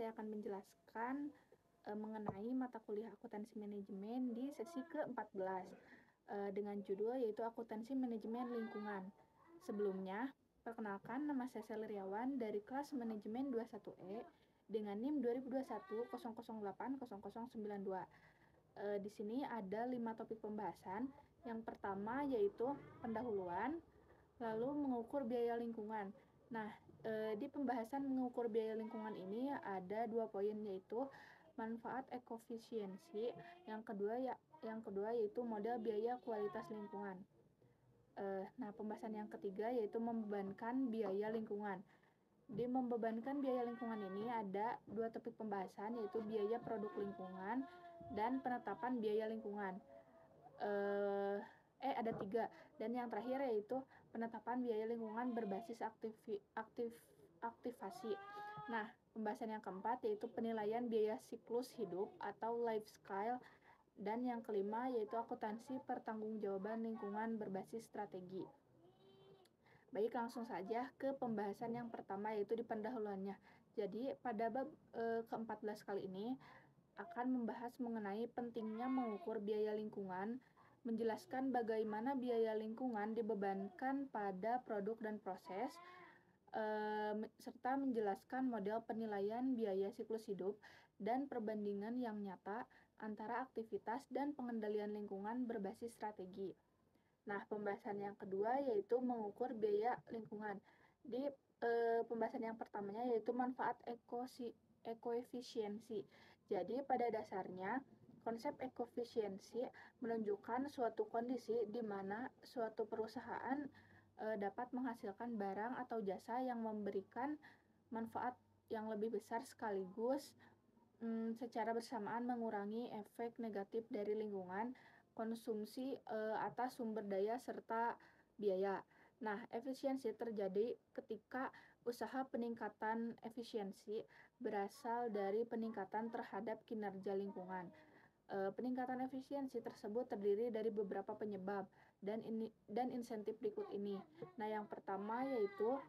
saya akan menjelaskan mengenai mata kuliah akuntansi manajemen di sesi ke-14 dengan judul yaitu akuntansi manajemen lingkungan. Sebelumnya, perkenalkan, nama saya Seliriawan dari kelas manajemen 21E dengan NIM 2021 008 0092. Di sini ada 5 topik pembahasan. Yang pertama yaitu pendahuluan, lalu mengukur biaya lingkungan. Nah, di pembahasan mengukur biaya lingkungan ini ada 2 poin, yaitu manfaat ekofisiensi, yang kedua yaitu model biaya kualitas lingkungan. Nah, pembahasan yang ketiga yaitu membebankan biaya lingkungan. Di membebankan biaya lingkungan ini ada 2 topik pembahasan, yaitu biaya produk lingkungan dan penetapan biaya lingkungan. Ada 3, dan yang terakhir yaitu penetapan biaya lingkungan berbasis aktivasi. Nah, pembahasan yang keempat yaitu penilaian biaya siklus hidup atau life cycle, dan yang kelima yaitu akuntansi pertanggungjawaban lingkungan berbasis strategi. Baik, langsung saja ke pembahasan yang pertama yaitu di pendahuluannya. Jadi pada bab ke-14 kali ini akan membahas mengenai pentingnya mengukur biaya lingkungan, menjelaskan bagaimana biaya lingkungan dibebankan pada produk dan proses, serta menjelaskan model penilaian biaya siklus hidup dan perbandingan yang nyata antara aktivitas dan pengendalian lingkungan berbasis strategi. Nah, pembahasan yang kedua yaitu mengukur biaya lingkungan. Di pembahasan yang pertamanya yaitu manfaat ekoefisiensi. Jadi, pada dasarnya konsep ekoefisiensi menunjukkan suatu kondisi di mana suatu perusahaan dapat menghasilkan barang atau jasa yang memberikan manfaat yang lebih besar sekaligus secara bersamaan mengurangi efek negatif dari lingkungan, konsumsi atas sumber daya serta biaya. Nah, efisiensi terjadi ketika usaha peningkatan efisiensi berasal dari peningkatan terhadap kinerja lingkungan. Peningkatan efisiensi tersebut terdiri dari beberapa penyebab dan insentif berikut ini. Nah, yang pertama yaitu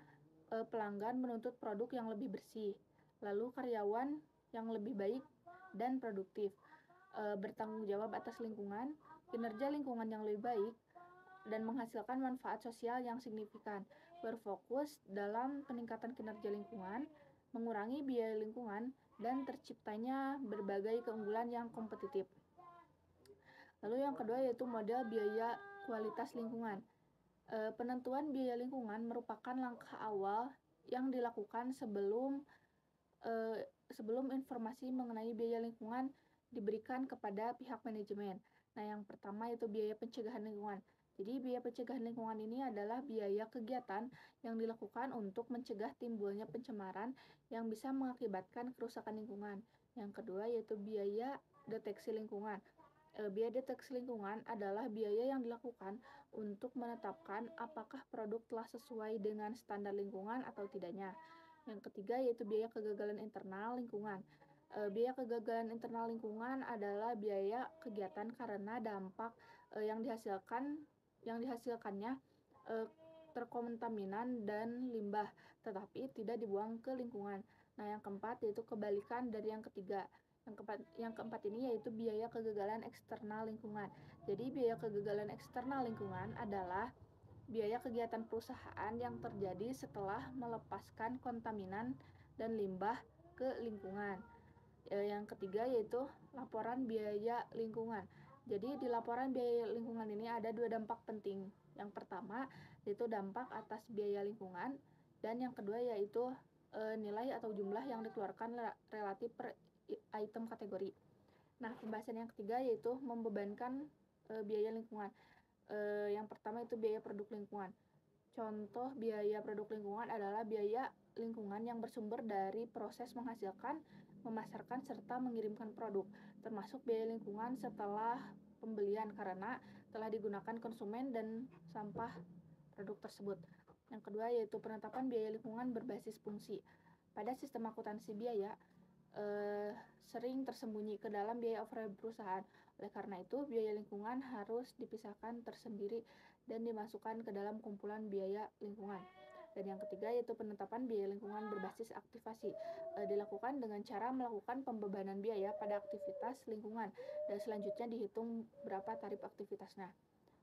pelanggan menuntut produk yang lebih bersih, lalu karyawan yang lebih baik dan produktif, bertanggung jawab atas lingkungan, kinerja lingkungan yang lebih baik, dan menghasilkan manfaat sosial yang signifikan, berfokus dalam peningkatan kinerja lingkungan, mengurangi biaya lingkungan, dan terciptanya berbagai keunggulan yang kompetitif. Lalu yang kedua yaitu model biaya kualitas lingkungan. Penentuan biaya lingkungan merupakan langkah awal yang dilakukan sebelum informasi mengenai biaya lingkungan diberikan kepada pihak manajemen. Nah, yang pertama yaitu biaya pencegahan lingkungan. Jadi, biaya pencegahan lingkungan ini adalah biaya kegiatan yang dilakukan untuk mencegah timbulnya pencemaran yang bisa mengakibatkan kerusakan lingkungan. Yang kedua yaitu biaya deteksi lingkungan. Biaya deteksi lingkungan adalah biaya yang dilakukan untuk menetapkan apakah produk telah sesuai dengan standar lingkungan atau tidaknya. Yang ketiga yaitu biaya kegagalan internal lingkungan. Biaya kegagalan internal lingkungan adalah biaya kegiatan karena dampak yang dihasilkannya terkontaminan dan limbah, tetapi tidak dibuang ke lingkungan. Nah, yang keempat yaitu kebalikan dari yang ketiga. Yang keempat ini yaitu biaya kegagalan eksternal lingkungan. Jadi, biaya kegagalan eksternal lingkungan adalah biaya kegiatan perusahaan yang terjadi setelah melepaskan kontaminan dan limbah ke lingkungan. Yang ketiga yaitu laporan biaya lingkungan. Jadi di laporan biaya lingkungan ini ada 2 dampak penting. Yang pertama yaitu dampak atas biaya lingkungan, dan yang kedua yaitu nilai atau jumlah yang dikeluarkan relatif per item kategori. Nah, pembahasan yang ketiga yaitu membebankan biaya lingkungan. Yang pertama itu biaya produk lingkungan. Contoh biaya produk lingkungan adalah biaya lingkungan yang bersumber dari proses menghasilkan, memasarkan, serta mengirimkan produk, termasuk biaya lingkungan setelah pembelian karena telah digunakan konsumen dan sampah produk tersebut. Yang kedua yaitu penetapan biaya lingkungan berbasis fungsi. Pada sistem akuntansi biaya, sering tersembunyi ke dalam biaya overhead perusahaan. Oleh karena itu, biaya lingkungan harus dipisahkan tersendiri dan dimasukkan ke dalam kumpulan biaya lingkungan. Dan yang ketiga yaitu penetapan biaya lingkungan berbasis aktivasi. Dilakukan dengan cara melakukan pembebanan biaya pada aktivitas lingkungan dan selanjutnya dihitung berapa tarif aktivitasnya.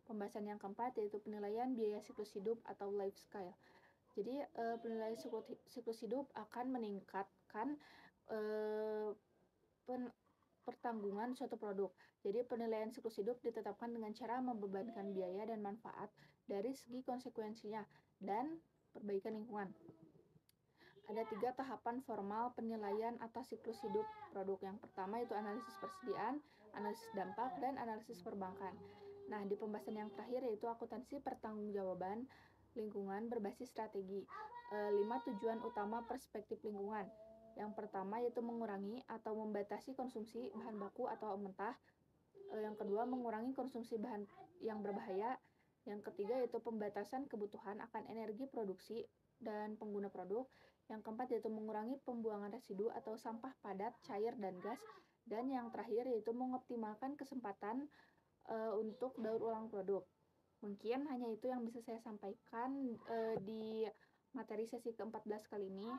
Pembahasan yang keempat yaitu penilaian biaya siklus hidup atau life cycle. Jadi penilaian siklus hidup akan meningkatkan pertanggungan suatu produk. Jadi penilaian siklus hidup ditetapkan dengan cara membebankan biaya dan manfaat dari segi konsekuensinya dan perbaikan lingkungan. Ada 3 tahapan formal penilaian atas siklus hidup produk. Yang pertama itu analisis persediaan, analisis dampak, dan analisis perbankan. Nah, di pembahasan yang terakhir yaitu akuntansi pertanggungjawaban lingkungan berbasis strategi. 5 tujuan utama perspektif lingkungan. Yang pertama yaitu mengurangi atau membatasi konsumsi bahan baku atau mentah. Yang kedua mengurangi konsumsi bahan yang berbahaya. Yang ketiga yaitu pembatasan kebutuhan akan energi produksi dan pengguna produk. Yang keempat yaitu mengurangi pembuangan residu atau sampah padat, cair, dan gas. Dan yang terakhir yaitu mengoptimalkan kesempatan untuk daur ulang produk. Mungkin hanya itu yang bisa saya sampaikan di materi sesi ke-14 kali ini.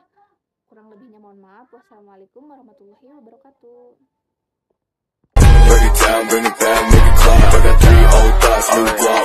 Kurang lebihnya mohon maaf. Wassalamualaikum warahmatullahi wabarakatuh. Bring it down, bring it back, make it clap. I got 3 old thoughts, new blood.